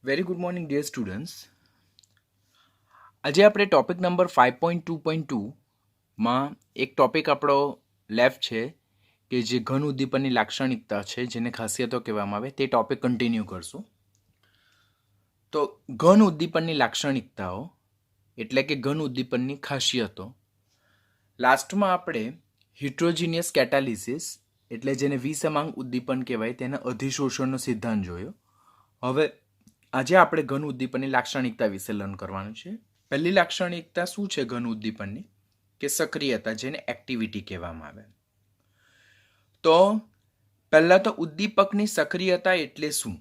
Very good morning dear students. આજે આપણે topic number 5.2.2માં એક ટોપિક આપણો લેફ્ટ છે કે જે ઘન ઉદ્દીપનની લાક્ષણિકતા છે, જેને ખાસિયતો કહેવામાં આવે, તે ટોપિક કન્ટિન્યુ કરશું. તો ઘન ઉદ્દીપનની લાક્ષણિકતાઓ એટલે કે ઘન ઉદ્દીપનની ખાસિયતો. લાસ્ટમાં આપણે હિટ્રોજીનિયસ કેટાલિસિસ એટલે જેને વિસમાંગ ઉદ્દીપન કહેવાય તેના અધિશોષણનો સિદ્ધાંત જોયો. હવે આજે આપણે ઘન ઉદ્દીપનની લાક્ષણિકતા વિશે લર્ન કરવાનું છે. પહેલી લાક્ષણિકતા શું છે ઘન ઉદ્દીપનની? કે સક્રિયતા, જેને એક્ટિવિટી કહેવામાં આવે. તો પહેલા તો ઉદ્દીપકની સક્રિયતા એટલે શું?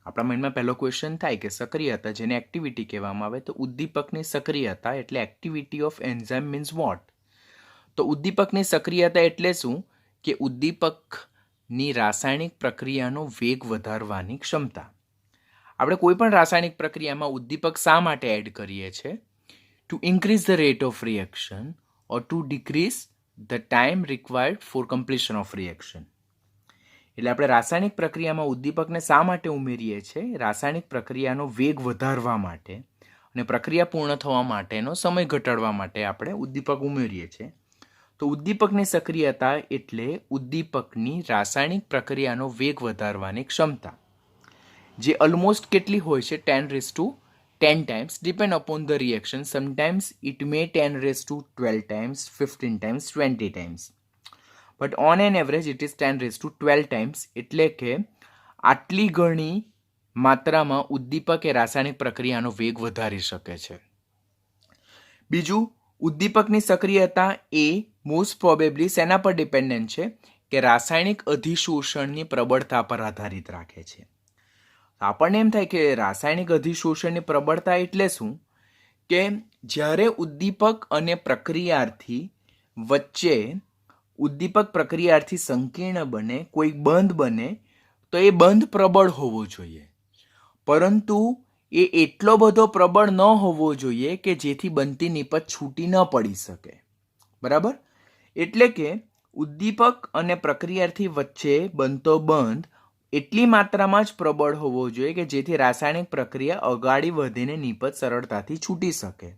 આપણા માઇન્ડમાં પહેલો ક્વેશ્ચન થાય કે સક્રિયતા, જેને એક્ટિવિટી કહેવામાં આવે, તો ઉદ્દીપકની સક્રિયતા એટલે activity of enzyme means what? તો ઉદ્દીપકની સક્રિયતા એટલે શું? કે ઉદ્દીપકની રાસાયણિક પ્રક્રિયાનો વેગ વધારવાની ક્ષમતા. આપણે કોઈ પણ રાસાયણિક પ્રક્રિયામાં ઉદ્દીપક શા માટે એડ કરીએ છીએ? To increase the rate of reaction or to decrease the time required for completion of reaction. એટલે આપણે રાસાયણિક પ્રક્રિયામાં ઉદ્દીપકને શા માટે ઉમેરીએ છીએ? રાસાયણિક પ્રક્રિયાનો વેગ વધારવા માટે અને પ્રક્રિયા પૂર્ણ થવા માટેનો સમય ઘટાડવા માટે આપણે ઉદ્દીપક ઉમેરીએ છીએ. તો ઉદ્દીપકની સક્રિયતા એટલે ઉદ્દીપકની રાસાયણિક પ્રક્રિયાનો વેગ વધારવાની ક્ષમતા, જે ઓલમોસ્ટ કેટલી હોય છે? 10 times, depend upon the reaction. Sometimes it may 10 times, 15 times, 20 times, but on an average it is 10 times. એટલે કે આટલી ઘણી માત્રામાં ઉદ્દીપક એ રાસાયણિક પ્રક્રિયાનો વેગ વધારી શકે છે. બીજું, ઉદ્દીપકની સક્રિયતા એ મોસ્ટ પ્રોબેબલી શેના પર ડિપેન્ડન્ટ છે? કે રાસાયણિક અધિશોષણની પ્રબળતા પર આધારિત રાખે છે. આપણને એમ થાય કે રાસાયણિક અધિશોષણની પ્રબળતા એટલે શું? કે જ્યારે ઉદ્દીપક અને પ્રક્રિયાર્થી વચ્ચે ઉદ્દીપક પ્રક્રિયાર્થી સંકીર્ણ બને, કોઈ બંધ બને, તો એ બંધ પ્રબળ હોવો જોઈએ, પરંતુ એ એટલો બધો પ્રબળ ન હોવો જોઈએ કે જેથી બનતી નિપજ છૂટી ન પડી શકે. બરાબર? એટલે કે ઉદ્દીપક અને પ્રક્રિયાર્થી વચ્ચે બનતો બંધ એટલી માત્રામાં જ પ્રબળ હોવો જોઈએ કે જેથી રાસાયણિક પ્રક્રિયા અગાડી વધીને નિપજ સરળતાથી છૂટી શકે.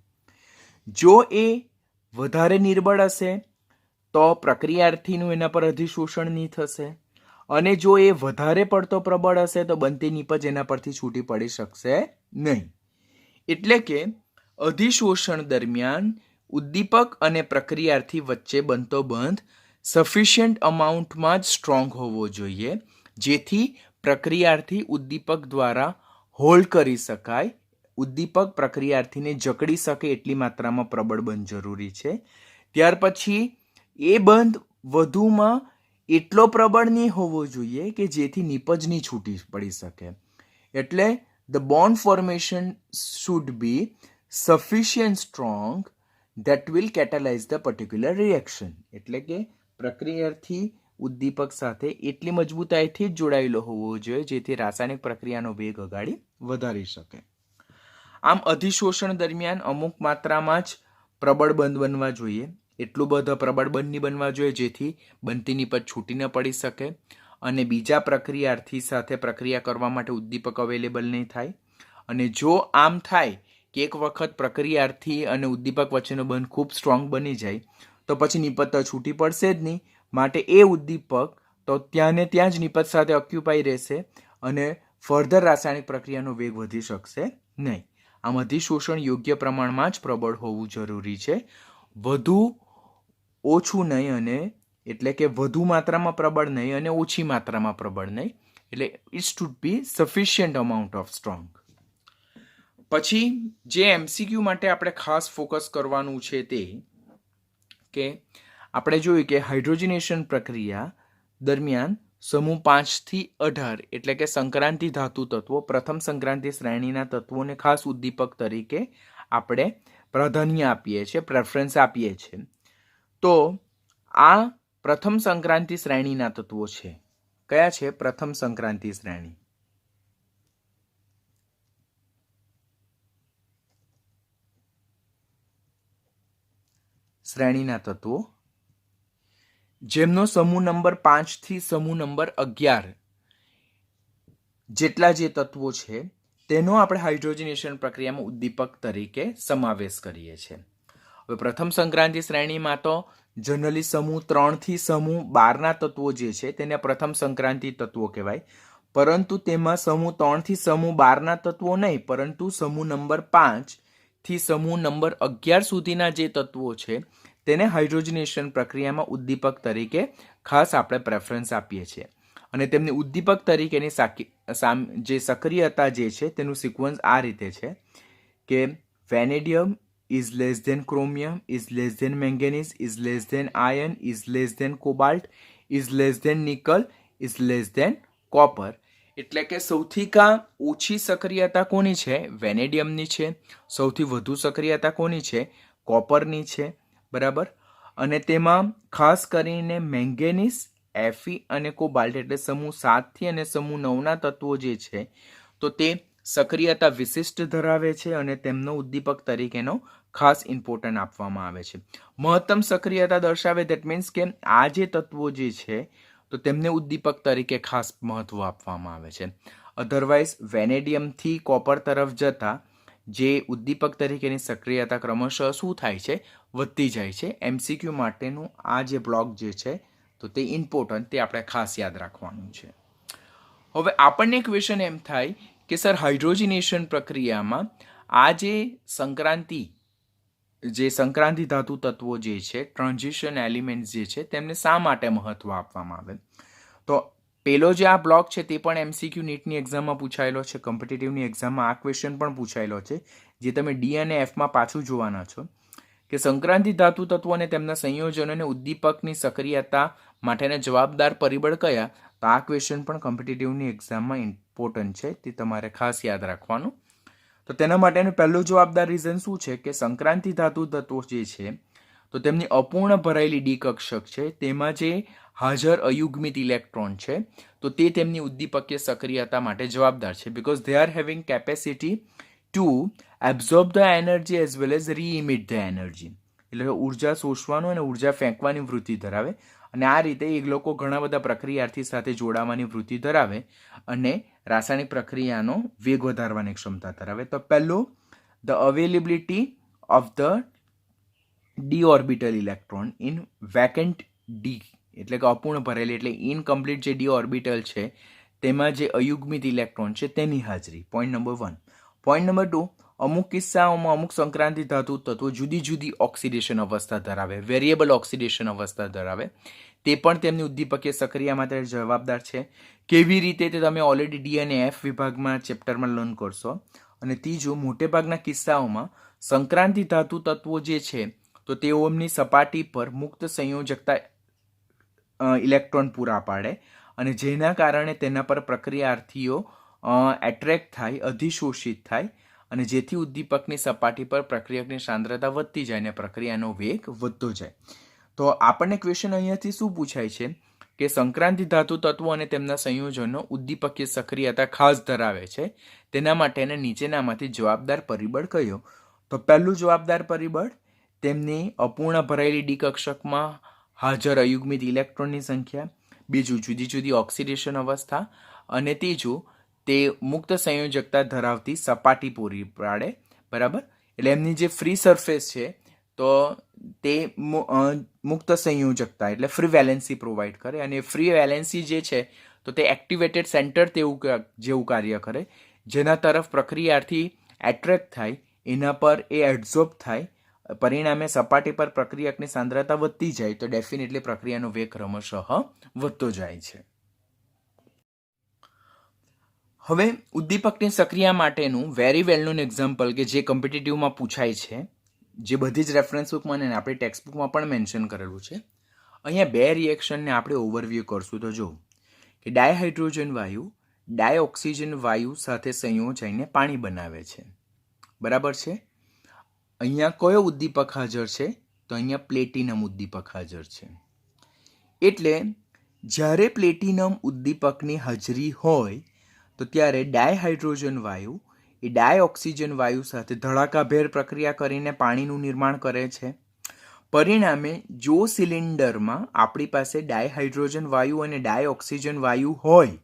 જો એ વધારે નિર્બળ હશે તો પ્રક્રિયાર્થીનું એના પર અધિશોષણ નહીં થશે, અને જો એ વધારે પડતો પ્રબળ હશે તો બનતી નિપજ એના પરથી છૂટી પડી શકશે નહીં. એટલે કે અધિશોષણ દરમિયાન ઉદ્દીપક અને પ્રક્રિયાર્થી વચ્ચે બનતો બંધ સફિશિયન્ટ અમાઉન્ટમાં જ સ્ટ્રોંગ હોવો જોઈએ, જેથી પ્રક્રિયાર્થી ઉદ્દીપક દ્વારા હોલ્ડ કરી શકાય, ઉદ્દીપક પ્રક્રિયાર્થીને જકડી શકે એટલી માત્રામાં પ્રબળ બંધ જરૂરી છે. ત્યાર પછી એ બંધ વધુમાં એટલો પ્રબળ નહીં હોવો જોઈએ કે જેથી નિપજ નહીં છૂટી પડી શકે. એટલે the bond formation should be sufficient strong that will catalyze the particular reaction. એટલે કે પ્રક્રિયાર્થી ઉદ્દીપક સાથે એટલી મજબૂતાઈથી જ જોડાયેલો હોવો જોઈએ જેથી રાસાયણિક પ્રક્રિયાનો વેગ અગાડી વધારી શકે. આમ અધિશોષણ દરમિયાન અમુક માત્રામાં જ પ્રબળ બંધ બનવા જોઈએ, એટલું બધું પ્રબળ બંધ નહીં બનવા જોઈએ જેથી બનતી નિપજ છૂટી ન પડી શકે અને બીજા પ્રક્રિયાર્થી સાથે પ્રક્રિયા કરવા માટે ઉદ્દીપક અવેલેબલ નહીં થાય. અને જો આમ થાય કે એક વખત પ્રક્રિયાર્થી અને ઉદ્દીપક વચ્ચેનો બંધ ખૂબ સ્ટ્રોંગ બની જાય તો પછી નિપજ તો છૂટી પડશે જ નહીં, માટે એ ઉદ્દીપક તો ત્યાં ને ત્યાં જ નિપજ સાથે ઓક્યુપાઈ રહેશે અને ફર્ધર રાસાયણિક પ્રક્રિયાનો વેગ વધી શકશે નહીં. આમ અધિશોષણ યોગ્ય પ્રમાણમાં જ પ્રબળ હોવું જરૂરી છે, વધુ ઓછું નહીં, અને એટલે કે વધુ માત્રામાં પ્રબળ નહીં અને ઓછી માત્રામાં પ્રબળ નહીં. એટલે it should be sufficient amount of strong. પછી જે એમસીક્યુ માટે આપણે ખાસ ફોકસ કરવાનું છે તે કે આપણે જોયું કે હાઇડ્રોજનેશન પ્રક્રિયા દરમિયાન સમૂહ 5 થી 18 એટલે કે સંક્રાંતિ ધાતુ તત્વો, પ્રથમ સંક્રાંતિ શ્રેણીના તત્વોને ખાસ ઉદ્દીપક તરીકે આપણે પ્રાધાન્ય આપીએ છીએ, પ્રેફરન્સ આપીએ છીએ. તો આ પ્રથમ સંક્રાંતિ શ્રેણીના તત્વો છે. કયા છે પ્રથમ સંક્રાંતિ શ્રેણીના તત્વો? જેમનો સમૂહ નંબર 5 થી સમૂહ નંબર 11 જેટલા જે તત્વો છે તેનો આપણે હાઇડ્રોજનેશન પ્રક્રિયામાં ઉદ્દીપક તરીકે સમાવેશ કરીએ છીએ. હવે પ્રથમ સંક્રાંતિ શ્રેણીમાં તો જનરલી સમૂહ 3 થી સમૂહ 12ના તત્વો જે છે તેને પ્રથમ સંક્રાંતિ તત્વો કહેવાય, પરંતુ તેમાં સમૂહ 3 થી સમૂહ 12ના તત્વો નહીં, પરંતુ સમૂહ નંબર 5 થી સમૂહ નંબર 11 સુધીના જે તત્વો છે તેને હાઇડ્રોજનેશન પ્રક્રિયામાં ઉદ્દીપક તરીકે ખાસ આપણે પ્રેફરન્સ આપીએ છીએ. અને તેમની ઉદ્દીપક તરીકેની જે સક્રિયતા જે છે તેનું સિક્વન્સ આ રીતે છે કે vanadium is less than chromium, is less than manganese, is less than iron, is less than cobalt, is less than nickel, is less than copper. એટલે કે સૌથી ઓછી સક્રિયતા કોની છે? વેનેડિયમની છે. સૌથી વધુ સક્રિયતા કોની છે? કોપરની છે. બરાબર. અને તેમાં ખાસ કરીને મેંગેનીઝ, એફી અને કોબાલ્ટ એટલે સમૂહ 7 થી અને સમૂહ 9ના તત્વો જે છે તો તે સક્રિયતા વિશિષ્ટ ધરાવે છે અને તેમનો ઉદ્દીપક તરીકેનો ખાસ ઇમ્પોર્ટન્ટ આપવામાં આવે છે. મહત્તમ સક્રિયતા દર્શાવે, દેટ મીન્સ કે આ જે તત્વો જે છે તો તેમને ઉદ્દીપક તરીકે ખાસ મહત્વ આપવામાં આવે છે. અધરવાઇઝ વેનેડિયમથી કોપર તરફ જતા જે ઉદ્દીપક તરીકેની સક્રિયતા ક્રમશઃ શું થાય છે? વધતી જાય છે. MCQ માટેનું આ જે બ્લોક જે છે તો તે ઇમ્પોર્ટન્ટ, તે આપણે ખાસ યાદ રાખવાનું છે. હવે આપણને ક્વેશ્ચન એમ થાય કે સર હાઇડ્રોજનેશન પ્રક્રિયામાં આ જે સંક્રાંતિ ધાતુ તત્વો જે છે, ટ્રાન્ઝિશન એલિમેન્ટ જે છે, તેમને શા માટે મહત્વ આપવામાં આવે? તો પેલો જે આ બ્લોક છે તે પણ MCQ નીટની એક્ઝામમાં પૂછાયેલો છે, કોમ્પિટિટિવની એક્ઝામમાં આ ક્વેશ્ચન પણ પૂછાયેલો છે, જે તમે D અને Fમાં પાછું જોવાના છો કે સંક્રાંતિ ધાતુ તત્વો અને તેમના સંયોજનોને ઉદ્દીપકની સક્રિયતા માટેના જવાબદાર પરિબળ કયા? તો આ ક્વેશ્ચન પણ કોમ્પિટિટિવની એક્ઝામમાં ઇમ્પોર્ટન્ટ છે, તે તમારે ખાસ યાદ રાખવાનું. તો તેના માટેનું પહેલું જવાબદાર રીઝન શું છે કે સંક્રાંતિ ધાતુ તત્વો જે છે તો તેમની અપૂર્ણ ભરાયેલી ડી કક્ષક છે, તેમાં જે હાજર અયુગ્મિત ઇલેક્ટ્રોન છે તો તે તેમની ઉદ્દીપકીય સક્રિયતા માટે જવાબદાર છે, because they are having capacity to absorb the energy as well as re-emit the energy. એટલે ઉર્જા શોષવાનું અને ઉર્જા ફેંકવાની વૃત્તિ ધરાવે અને આ રીતે એ લોકો ઘણા બધા પ્રક્રિયાર્થી સાથે જોડાવાની વૃત્તિ ધરાવે અને રાસાયણિક પ્રક્રિયાનો વેગ વધારવાની ક્ષમતા ધરાવે. તો પહેલું, the availability of the D orbital electron in vacant D એટલે કે અપૂર્ણ ભરેલી એટલે ઇનકમ્પ્લીટ જે ડી ઓર્બિટલ છે તેમાં જે અયુગ્મિત ઇલેક્ટ્રોન છે તેની હાજરી. Point number 1. પોઈન્ટ નંબર 2, અમુક કિસ્સાઓમાં અમુક સંક્રાંતિ ધાતુ તત્વો જુદી જુદી ઓક્સિડેશન અવસ્થા ધરાવે, વેરિયેબલ ઓક્સિડેશન અવસ્થા ધરાવે, તે પણ તેમની ઉદ્દીપકીય સક્રિયા માટે જવાબદાર છે. કેવી રીતે તે તમે ઓલરેડી D અને F વિભાગમાં ચેપ્ટરમાં લર્ન કરશો. અને ત્રીજું, મોટેભાગના કિસ્સાઓમાં સંક્રાંતિ ધાતુ તત્વો જે છે તો તેઓની સપાટી પર મુક્ત સંયોજકતા ઇલેક્ટ્રોન પૂરા પાડે અને જેના કારણે તેના પર પ્રક્રિયાર્થીઓ એટ્રેક્ટ થાય, અધિશોષિત થાય અને જેથી ઉદ્દીપકની સપાટી પર પ્રક્રિયકની સાંદ્રતા વધતી જાય અને પ્રક્રિયાનો વેગ વધતો જાય. તો આપણને ક્વેશ્ચન અહીંયાથી શું પૂછાય છે કે સંક્રાંતિ ધાતુ તત્વો અને તેમના સંયોજનો ઉદ્દીપકીય સક્રિયતા ખાસ ધરાવે છે, તેના માટેના નીચેનામાંથી જવાબદાર પરિબળ કયો? તો પહેલું જવાબદાર પરિબળ તેમની અપૂર્ણ ભરાયેલી ડી કક્ષકમાં હાજર અયુગ્મિત ઇલેક્ટ્રોનની સંખ્યા, બીજું જુદી જુદી ઓક્સિડેશન અવસ્થા અને ત્રીજું તે મુક્ત સંયોજકતા ધરાવતી સપાટી પૂરી પાડે. બરાબર. એટલે એમની જે ફ્રી સરફેસ છે તો તે મુક્ત સંયોજકતા એટલે ફ્રી વેલેન્સી પ્રોવાઈડ કરે અને ફ્રી વેલેન્સી જે છે તો તે એક્ટિવેટેડ સેન્ટર જેવું કાર્ય કરે, જેના તરફ પ્રક્રિયાર્થી એટ્રેક્ટ થાય, એના પર એ એબ્ઝોર્બ થાય, પરિણામે સપાટી પર પ્રક્રિયકની સાંદ્રતા વધતી જાય તો ડેફિનેટલી પ્રક્રિયાનો વેગ ક્રમશઃ વધતો જાય છે. હવે ઉદ્દીપકની સક્રિયા માટેનું વેરી વેલ નોન એક્ઝામ્પલ કે જે કોમ્પિટિટિવમાં પૂછાય છે, જે બધી જ રેફરન્સ બુકમાં અને આપણી ટેક્સ્ટ બુકમાં પણ મેન્શન કરેલું છે. અહીંયા બે રિએક્શનને આપણે ઓવરવ્યૂ કરશું. તો જો કે ડાયહાઇડ્રોજન વાયુ ડાયઓક્સિજન વાયુ સાથે સંયોજાઈને પાણી બનાવે છે. બરાબર છે. અહીંયા કયો ઉદ્દીપક હાજર છે? તો અહીંયા પ્લેટિનમ ઉદ્દીપક હાજર છે. એટલે જ્યારે પ્લેટિનમ ઉદ્દીપકની હાજરી હોય તો ત્યારે ડાયહાઇડ્રોજન વાયુ એ ડાયઓક્સિજન વાયુ સાથે ધડાકાભેર પ્રક્રિયા કરીને પાણીનું નિર્માણ કરે છે. પરિણામે જો સિલિન્ડરમાં આપણી પાસે ડાયહાઇડ્રોજન વાયુ અને ડાયઓક્સિજન વાયુ હોય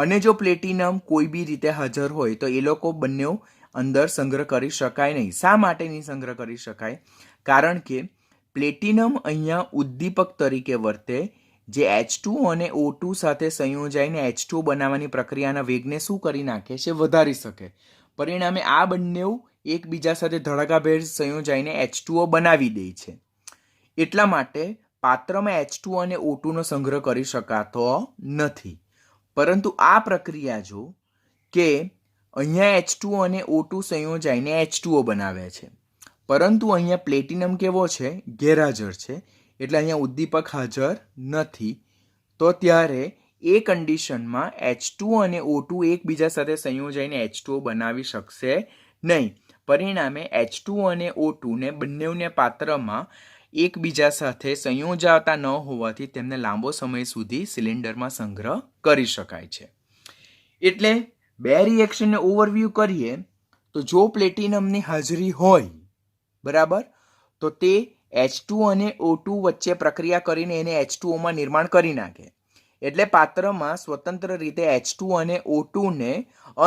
અને જો પ્લેટિનમ કોઈ બી રીતે હાજર હોય તો એ લોકો બંને અંદર સંગ્રહ કરી શકાય નહીં. શા માટે નહીં સંગ્રહ કરી શકાય? કારણ કે પ્લેટિનમ અહીંયા ઉદ્દીપક તરીકે વર્તે, જે H2 અને O2 સાથે સંયોજાઈને H2O બનાવવાની પ્રક્રિયાના વેગને શું કરી નાખે છે? વધારી શકે. પરિણામે આ બંને એકબીજા સાથે ધડાકાભેર સંયોજાઈને H2O બનાવી દે છે. એટલા માટે પાત્રમાં H2 અને O2 નો સંગ્રહ કરી શકાતો નથી. પરંતુ આ પ્રક્રિયા જો કે અહીંયા H2 અને O2 સંયોજાઈને H2O બનાવે છે, પરંતુ અહીંયા પ્લેટિનમ કેવો છે? ગેરહાજર છે, એટલે અહીંયા ઉદ્દીપક હાજર નથી. તો ત્યારે એ કન્ડિશનમાં H2 અને O2 એકબીજા સાથે સંયોજાઈને H2O બનાવી શકશે નહીં. પરિણામે H2 અને O2 ને બંનેને પાત્રમાં એકબીજા સાથે સંયોજાતા ન હોવાથી તેમને લાંબો સમય સુધી સિલિન્ડરમાં સંગ્રહ કરી શકાય છે. એટલે બે રિએક્શનને ઓવરવ્યૂ કરીએ તો જો પ્લેટિનમની હાજરી હોય, બરાબર, તો તે H2 અને O2 વચ્ચે પ્રક્રિયા કરીને એને H2Oમાં નિર્માણ કરી નાખે. એટલે પાત્રમાં સ્વતંત્ર રીતે H2 અને O2 ને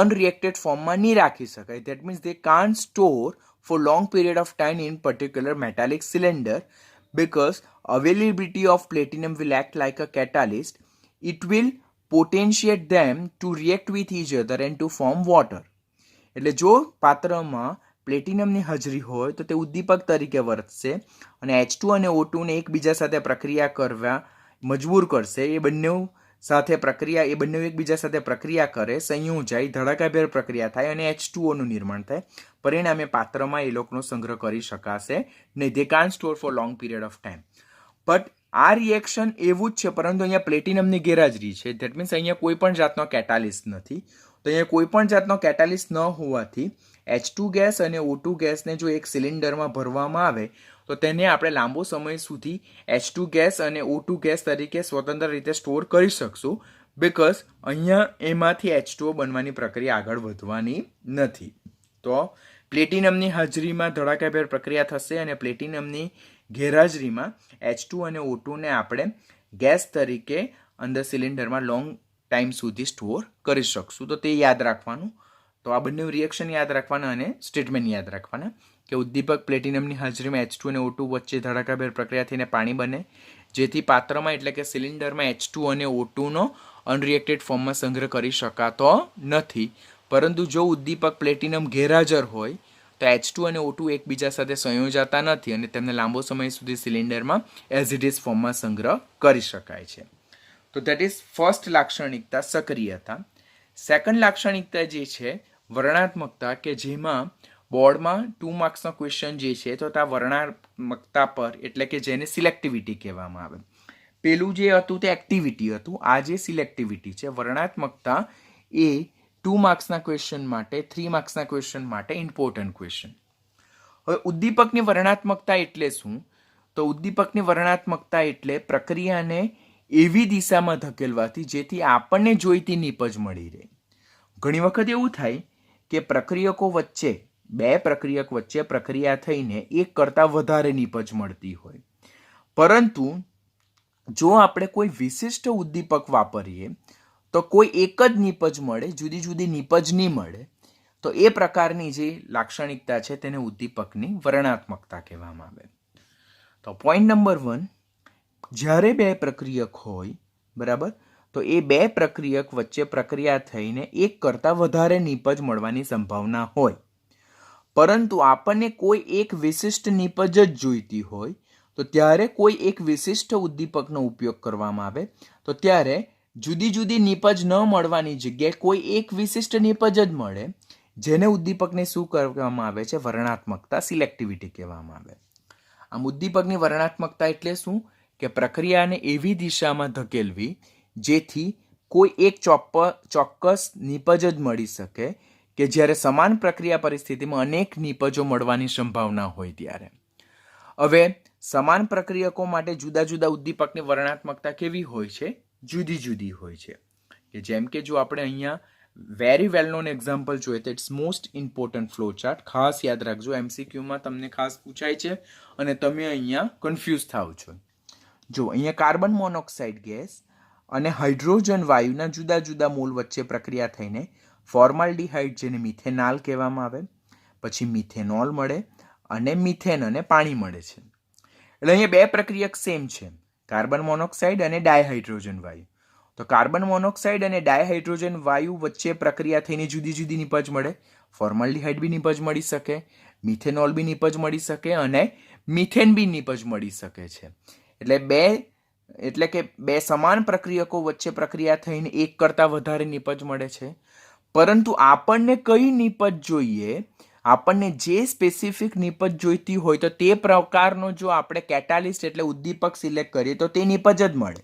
અનરિએક્ટેડ ફોર્મમાં નહીં રાખી શકાય. That means they can't store for long period of time in particular metallic cylinder because availability of platinum will act like a catalyst. It will potentiate them to react with each other and to form water. એટલે જો પાત્રમાં પ્લેટિનમની હાજરી હોય તો તે ઉદ્દીપક તરીકે વર્તશે અને H2 અને O2 ને એકબીજા સાથે પ્રક્રિયા કરવા મજબૂર કરશે. એ બંને એકબીજા સાથે પ્રક્રિયા કરે, સંયોજાય, ધડાકાભેર પ્રક્રિયા થાય અને H2O નું નિર્માણ થાય. પરિણામે પાત્રમાં એ લોકોનો સંગ્રહ કરી શકાશે નહીં. they can't store for long period of time. But આ રિએક્શન એવું જ છે, પરંતુ અહીંયા પ્લેટિનમની ગેરહાજરી છે. ધેટ મીન્સ અહીંયા કોઈ પણ જાતનો કેટાલિસ્ટ નથી. તો અહીંયા કોઈ પણ જાતનો કેટાલિસ્ટ ન હોવાથી H2 ગેસ અને O2 ગેસને જો એક સિલિન્ડરમાં ભરવામાં આવે તો તેને આપણે લાંબો સમય સુધી H2 ગેસ અને O2 ગેસ તરીકે સ્વતંત્ર રીતે સ્ટોર કરી શકશું, બિકોઝ અહીંયા એમાંથી H2O બનવાની પ્રક્રિયા આગળ વધવાની નથી. તો પ્લેટિનમની હાજરીમાં ધડાકાભેર પ્રક્રિયા થશે અને પ્લેટિનમની ગેરહાજરીમાં H2 અને O2 ને આપણે ગેસ તરીકે અંદર સિલિન્ડરમાં લોંગ ટાઈમ સુધી સ્ટોર કરી શકશું. તો તે યાદ રાખવાનું. તો આ બંને રિએક્શન યાદ રાખવાના અને સ્ટેટમેન્ટ યાદ રાખવાના કે ઉદ્દીપક પ્લેટિનમની હાજરીમાં H2 અને O2 વચ્ચે ધડાકાભેર પ્રક્રિયા થઈને પાણી બને, જેથી પાત્રમાં એટલે કે સિલિન્ડરમાં H2 અને O2 નો અનરિએક્ટેડ ફોર્મમાં સંગ્રહ કરી શકાતો નથી. પરંતુ જો ઉદ્દીપક પ્લેટિનમ ગેરહાજર હોય તો H2 અને O2 એકબીજા સાથે સંયોજાતા નથી અને તેમને લાંબો સમય સુધી સિલિન્ડરમાં એઝ ઇટ ઇઝ ફોર્મમાં સંગ્રહ કરી શકાય છે. તો દેટ ઇઝ ફર્સ્ટ લાક્ષણિકતા, સક્રિયતા. સેકન્ડ લાક્ષણિકતા જે છે વર્ણનાત્મકતા, કે જેમાં બોર્ડમાં 2 માર્ક્સનો ક્વેશ્ચન જે છે તો ત્યાં વર્ણનાત્મકતા પર, એટલે કે જેને સિલેક્ટિવિટી કહેવામાં આવે. પેલું જે હતું તે એક્ટિવિટી હતું, આ જે સિલેક્ટિવિટી છે. વર્ણનાત્મકતા એ 2 માર્ક્સના ક્વેશ્ચન માટે, 3 માર્ક્સના ક્વેશ્ચન માટે ઇમ્પોર્ટન્ટ ક્વેશ્ચન. હવે ઉદ્દીપકની વર્ણનાત્મકતા એટલે શું? તો ઉદ્દીપકની વર્ણનાત્મકતા એટલે પ્રક્રિયાને એવી દિશામાં ધકેલવાથી જેથી આપણને જોઈતી નીપજ મળી રહે. ઘણી વખત એવું થાય કે પ્રક્રિયકો વચ્ચે, બે પ્રક્રિયક વચ્ચે પ્રક્રિયા થઈને એક કરતાં વધારે નીપજ મળતી હોય, પરંતુ જો આપણે કોઈ વિશિષ્ટ ઉદ્દીપક વાપરીએ તો કોઈ એક જ નીપજ મળે, જુદી જુદી નીપજ નહીં મળે. તો એ પ્રકારની જે લાક્ષણિકતા છે તેને ઉદ્દીપકની વર્ણનાત્મકતા કહેવામાં આવે. તો પોઈન્ટ નંબર 1, જ્યારે બે પ્રક્રિયક હોય, બરાબર, તો એ બે પ્રક્રિયક વચ્ચે પ્રક્રિયા થઈને એક કરતાં વધારે નીપજ મળવાની સંભાવના હોય, પરંતુ આપણને કોઈ એક વિશિષ્ટ નીપજ જ જોઈતી હોય તો ત્યારે કોઈ એક વિશિષ્ટ ઉદ્દીપકનો ઉપયોગ કરવામાં આવે. તો ત્યારે જુદી જુદી નીપજ ન મળવાની જગ્યાએ કોઈ એક વિશિષ્ટ નીપજ જ મળે, જેને ઉદ્દીપકને શું કહેવામાં આવે છે? વર્ણનાત્મકતા, સિલેક્ટિવિટી કહેવામાં આવે. આમ ઉદ્દીપકની વર્ણનાત્મકતા એટલે શું? કે પ્રક્રિયાને એવી દિશામાં ધકેલવી જેથી કોઈ એક ચોક્કસ નીપજ જ મળી શકે, કે જ્યારે સમાન પ્રક્રિયા પરિસ્થિતિમાં અનેક નીપજો મળવાની સંભાવના હોય ત્યારે. હવે સમાન પ્રક્રિયકો માટે જુદા જુદા ઉદ્દીપકની વર્ણનાત્મકતા કેવી હોય છે? જુદી જુદી હોય છે. કે જેમ કે જો આપણે અહીંયા વેરી વેલ નોન એક્ઝામ્પલ જોઈએ તો it's most important flow chart. ખાસ યાદ રાખજો, MCQમાં તમને ખાસ પૂછાય છે અને તમે અહીંયા કન્ફ્યુઝ થાવ છો. જો અહીંયા કાર્બન મોનોક્સાઇડ ગેસ અને હાઇડ્રોજન વાયુના જુદા જુદા મોલ વચ્ચે પ્રક્રિયા થઈને ફોર્માલ્ડિહાઇડ, જેને મિથેનાલ કહેવામાં આવે, પછી મિથેનોલ મળે અને મિથેન અને પાણી મળે છે. એટલે અહીંયા બે પ્રક્રિયક સેમ છે, કાર્બન મોનોક્સાઇડ અને ડાયહાઇડ્રોજન વાયુ. તો કાર્બન મોનોક્સાઇડ અને ડાયહાઇડ્રોજન વાયુ વચ્ચે પ્રક્રિયા થઈને જુદી જુદી નીપજ મળે. ફોર્માલ્ડિહાઇડ બી નીપજ મળી શકે, મિથેનોલ બી નીપજ મળી શકે અને મિથેન બી નીપજ મળી શકે છે. એટલે કે બે સમાન પ્રક્રિયકો વચ્ચે પ્રક્રિયા થઈને એક કરતાં વધારે નીપજ મળે છે. પરંતુ આપણને કઈ નીપજ જોઈએ, આપણને જે સ્પેસિફિક નીપજ જોઈતી હોય તો તે પ્રકારનો જો આપણે કેટાલિસ્ટ એટલે ઉદ્દીપક સિલેક્ટ કરીએ તો તે નીપજ જ મળે.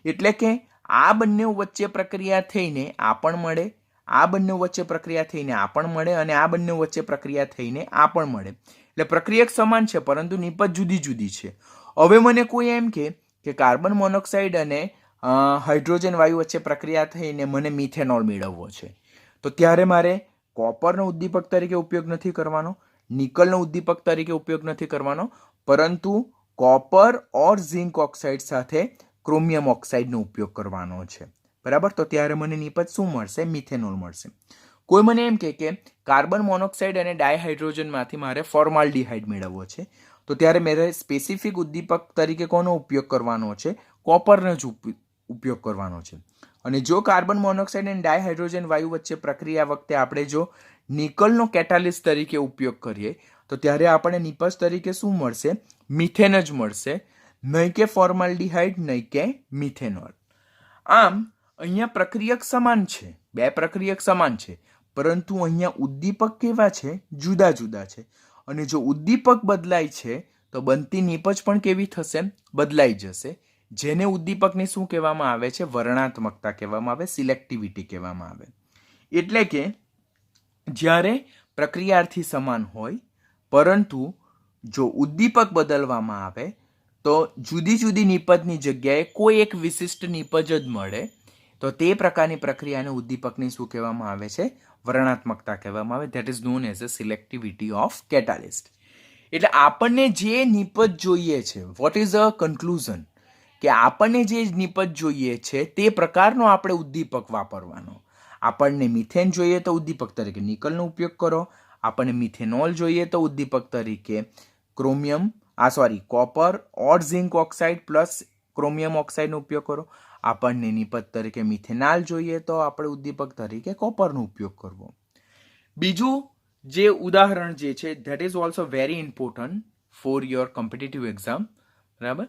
એટલે કે આ બંને વચ્ચે પ્રક્રિયા થઈને આ પણ મળે, આ બંને વચ્ચે પ્રક્રિયા થઈને આ પણ મળે અને આ બંને વચ્ચે પ્રક્રિયા થઈને આ પણ મળે. એટલે પ્રક્રિયક સમાન છે પરંતુ નીપજ જુદી જુદી છે. હવે મને કોઈ એમ કે કાર્બન મોનોક્સાઇડ અને હાઇડ્રોજન વાયુ વચ્ચે પ્રક્રિયા થઈને મને મિથેનોલ મેળવવો છે, તો ત્યારે મારે કોપરનો ઉદ્દીપક તરીકે ઉપયોગ નથી કરવાનો, નિકલનો ઉદ્દીપક તરીકે ઉપયોગ નથી કરવાનો, પરંતુ કોપર ઓર ઝિંક ઓક્સાઇડ સાથે ક્રોમિયમ ઓક્સાઇડનો ઉપયોગ કરવાનો છે. બરાબર? તો ત્યારે મને નીપજ શું મળશે? મિથેનોલ મળશે. કોઈ મને એમ કે કાર્બન મોનોક્સાઇડ અને ડાયહાઇડ્રોજનમાંથી મારે ફોર્માલ્ડિહાઇડ મેળવવો છે, તો ત્યારે મારે સ્પેસિફિક ઉદ્દીપક તરીકે કોનો ઉપયોગ કરવાનો છે? કોપરનો જ ઉપયોગ કરવાનો છે. અને જો કાર્બન મોનોક્સાઇડ અને ડાયહાઇડ્રોજન વાયુ વચ્ચે પ્રક્રિયા વખતે આપણે જો નિકલનો કેટાલિસ્ટ તરીકે ઉપયોગ કરીએ તો ત્યારે આપણને નીપજ તરીકે શું મળશે? મિથેન જ મળશે, નહીં કે ફોર્માલ્ડિહાઇડ, નહીં કે મિથેનોલ. આમ અહીંયા પ્રક્રિયક સમાન છે, બે પ્રક્રિયક સમાન છે, પરંતુ અહીંયા ઉદ્દીપક કેવા છે? જુદા જુદા છે. અને જો ઉદ્દીપક બદલાય છે તો બનતી નીપજ પણ કેવી થશે? બદલાઈ જશે. જેને ઉદ્દીપકને શું કહેવામાં આવે છે? વર્ણનાત્મકતા કહેવામાં આવે, સિલેક્ટિવિટી કહેવામાં આવે. એટલે કે જ્યારે પ્રક્રિયાર્થી સમાન હોય પરંતુ જો ઉદ્દીપક બદલવામાં આવે તો જુદી જુદી નીપજની જગ્યાએ કોઈ એક વિશિષ્ટ નીપજ જ મળે, તો તે પ્રકારની પ્રક્રિયાને ઉદ્દીપકને શું કહેવામાં આવે છે? વર્ણનાત્મકતા કહેવામાં આવે. That is known as a selectivity of catalyst. એટલે આપણને જે નીપજ જોઈએ છે, વોટ ઇઝ અ કન્ક્લુઝન? કે આપણને જે નીપજ જોઈએ છે તે પ્રકારનો આપણે ઉદ્દીપક વાપરવાનો. આપણને મિથેન જોઈએ તો ઉદ્દીપક તરીકે નિકલનો ઉપયોગ કરો, આપણને મિથેનોલ જોઈએ તો ઉદ્દીપક તરીકે કોપર ઓર ઝિંક ઓક્સાઇડ પ્લસ ક્રોમિયમ ઓક્સાઇડનો ઉપયોગ કરો. આપણને નીપજ તરીકે મિથેનાલ જોઈએ તો આપણે ઉદ્દીપક તરીકે કોપરનો ઉપયોગ કરવો. બીજું જે ઉદાહરણ જે છે that is also very important for your competitive exam. બરાબર?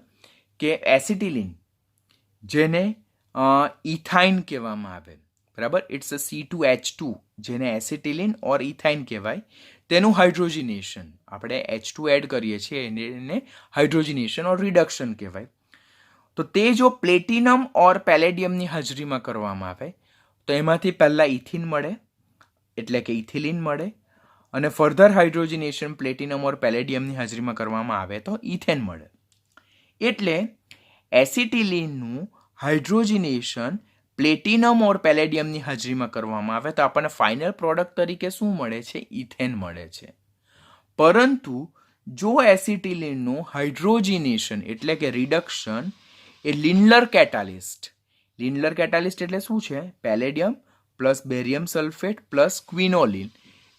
કે એસિટિલિન, જેને ઇથાઇન કહેવામાં આવે. બરાબર? ઇટ્સ અ C2H2, જેને એસિટિલિન ઓર ઇથાઇન કહેવાય. તેનું હાઇડ્રોજિનેશન, આપણે H2 એડ કરીએ છીએ એને હાઇડ્રોજિનેશન ઓર રિડક્શન કહેવાય. તો તે જો પ્લેટિનમ ઓર પેલેડિયમની હાજરીમાં કરવામાં આવે તો એમાંથી પહેલાં ઇથિન મળે, એટલે કે ઇથિલિન મળે, અને ફર્ધર હાઇડ્રોજિનેશન પ્લેટિનમ ઓર પેલેડિયમની હાજરીમાં કરવામાં આવે તો ઇથેન મળે. એટલે એસિટિલિનનું હાઇડ્રોજિનેશન પ્લેટિનમ ઓર પેલેડિયમની હાજરીમાં કરવામાં આવે તો આપણને ફાઇનલ પ્રોડક્ટ તરીકે શું મળે છે? ઇથેન મળે છે. પરંતુ જો એસિટિલિનનું હાઇડ્રોજિનેશન એટલે કે રિડક્શન એ લિન્ડલર કેટાલિસ્ટ એટલે શું છે? Palladium plus barium sulphate plus quinoline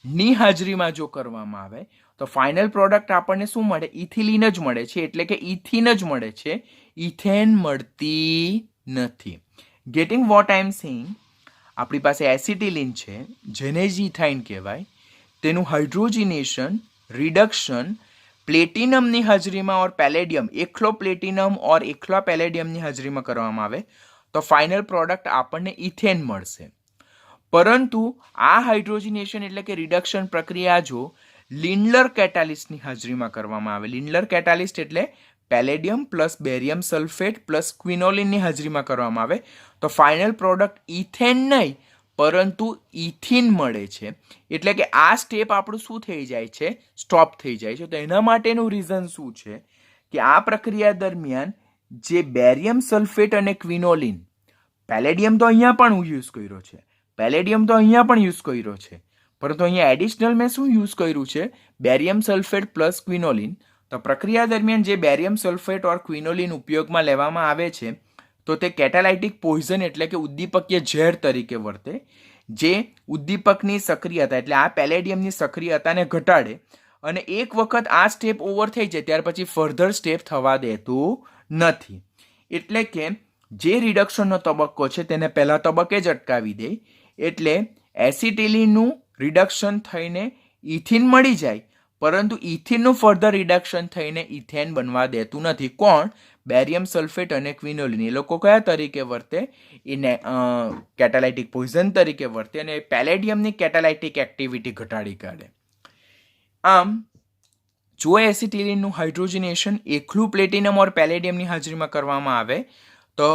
ની હાજરીમાં જો કરવામાં આવે તો ફાઇનલ પ્રોડક્ટ આપણને શું મળે? ઇથિલિન જ મળે છે, એટલે કે ઇથિન જ મળે છે, ઇથેન મળતી નથી. Getting what I am saying? આપણી પાસે એસિટિલિન છે, જેને જ ઇથાઇન કહેવાય. તેનું હાઇડ્રોજિનેશન, રિડક્શન પ્લેટિનમની હાજરીમાં ઓર પેલેડિયમ, એકલો પ્લેટિનમ ઓર એકલા પેલેડિયમની હાજરીમાં કરવામાં આવે તો ફાઇનલ પ્રોડક્ટ આપણને ઇથેન મળશે. પરંતુ આ હાઇડ્રોજિનેશન એટલે કે રિડક્શન પ્રક્રિયા જો લિન્ડલર કેટાલિસ્ટની હાજરીમાં કરવામાં આવે, લિન્ડલર કેટાલિસ્ટ એટલે palladium plus barium sulphate plus ક્વિનોલિનની હાજરીમાં કરવામાં આવે તો ફાઇનલ પ્રોડક્ટ ઇથેન નહીં પરંતુ ઇથિન મળે છે. એટલે કે આ સ્ટેપ આપણું શું થઈ જાય છે? સ્ટોપ થઈ જાય છે. તો એના માટેનું રીઝન શું છે? કે આ પ્રક્રિયા દરમિયાન જે બેરિયમ સલ્ફેટ અને ક્વિનોલિન, પેલેડિયમ તો અહીંયા પણ યુઝ કર્યો છે, પેલેડિયમ તો અહીંયા પણ યુઝ કર્યો છે, પરંતુ અહીંયા એડિશનલ મેં શું યુઝ કર્યું છે? Barium sulphate plus quinoline. તો પ્રક્રિયા દરમિયાન જે બેરિયમ સલ્ફેટ ઓર ક્વિનોલિન ઉપયોગમાં લેવામાં આવે છે તો તે કેટાલાઇટિક પોઈઝન એટલે કે ઉદ્દીપકીય ઝેર તરીકે વર્તે, જે ઉદ્દીપકની સક્રિયતા એટલે આ પેલેડિયમની સક્રિયતાને ઘટાડે અને એક વખત આ સ્ટેપ ઓવર થઈ જાય ત્યાર પછી ફર્ધર સ્ટેપ થવા દેતું નથી. એટલે કે જે રિડક્શનનો તબક્કો છે તેને પહેલા તબક્કે જ અટકાવી દે, એટલે એસિટિલિનનું રિડક્શન થઈને ઇથિન મળી જાય, પરંતુ ઇથિનનું ફર્ધર રિડક્શન થઈને ઇથેન બનવા દેતું નથી. કોણ? બેરિયમ સલ્ફેટ અને ક્વિનોલિન. એ લોકો કયા તરીકે વર્તે? એને કેટાલાઇટિક પોઈઝન તરીકે વર્તે અને પેલેડિયમની કેટાલાઇટિક એક્ટિવિટી ઘટાડી કાઢે. આમ જો એસિટિલિનનું હાઇડ્રોજનેશન એકલું પ્લેટિનમ ઓર પેલેડિયમની હાજરીમાં કરવામાં આવે તો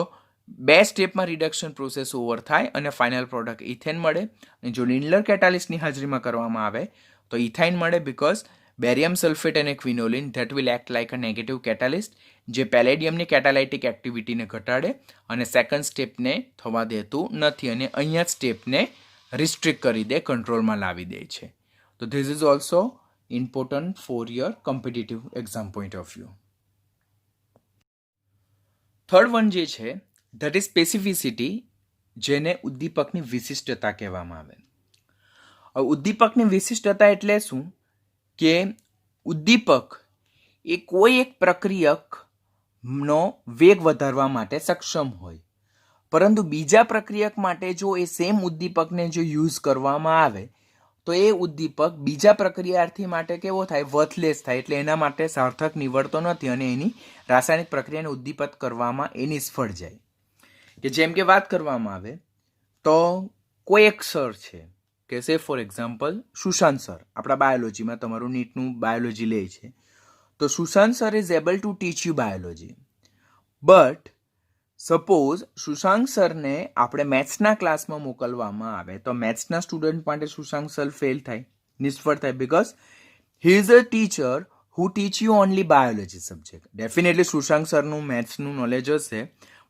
2 સ્ટેપમાં રિડક્શન પ્રોસેસ ઓવર થાય અને ફાઇનલ પ્રોડક્ટ ઇથેન મળે. અને જો લિન્ડલર કેટાલિસ્ટની હાજરીમાં કરવામાં આવે તો ઇથાઇન મળે, બીકોઝ બેરિયમ સલ્ફેટ અને quinoline that will act like a negative catalyst, જે પેલેડિયમની કેટાલાઇટિક એક્ટિવિટીને ઘટાડે અને સેકન્ડ સ્ટેપને થવા દેતું નથી અને અહીંયા જ સ્ટેપને રિસ્ટ્રિક્ટ કરી દે, કંટ્રોલમાં લાવી દે છે. તો this is also important for your competitive exam point of view. Third one જે છે ધેટ ઇઝ સ્પેસિફિસિટી, જેને ઉદ્દીપકની વિશિષ્ટતા કહેવામાં આવે. ઉદ્દીપકની વિશિષ્ટતા એટલે શું? કે ઉદ્દીપક એ કોઈ એક પ્રક્રિયકનો વેગ વધારવા માટે સક્ષમ હોય, પરંતુ બીજા પ્રક્રિયક માટે જો એ સેમ ઉદ્દીપકને જો યુઝ કરવામાં આવે તો એ ઉદ્દીપક બીજા પ્રક્રિયાર્થી માટે કેવો થાય? વર્થલેસ થાય. એટલે એના માટે સાર્થક નીવડતો નથી અને એની રાસાયણિક પ્રક્રિયાને ઉદ્દીપક કરવામાં એ નિષ્ફળ જાય. કે જેમ કે વાત કરવામાં આવે તો કોઈ એક સર છે કે સે ફોર એક્ઝામ્પલ સુશાંત સર આપણા બાયોલોજીમાં, તમારું નીટનું બાયોલોજી લે છે, તો Sushant sir is able to teach you biology, but suppose Sushant સરને આપણે મેથ્સના ક્લાસમાં મોકલવામાં આવે તો મેથ્સના સ્ટુડન્ટ માટે સુશાંત સર ફેલ થાય, નિષ્ફળ થાય, because he is a teacher who teach you only biology subject. Definitely Sushant સરનું મેથ્સનું નોલેજ હશે,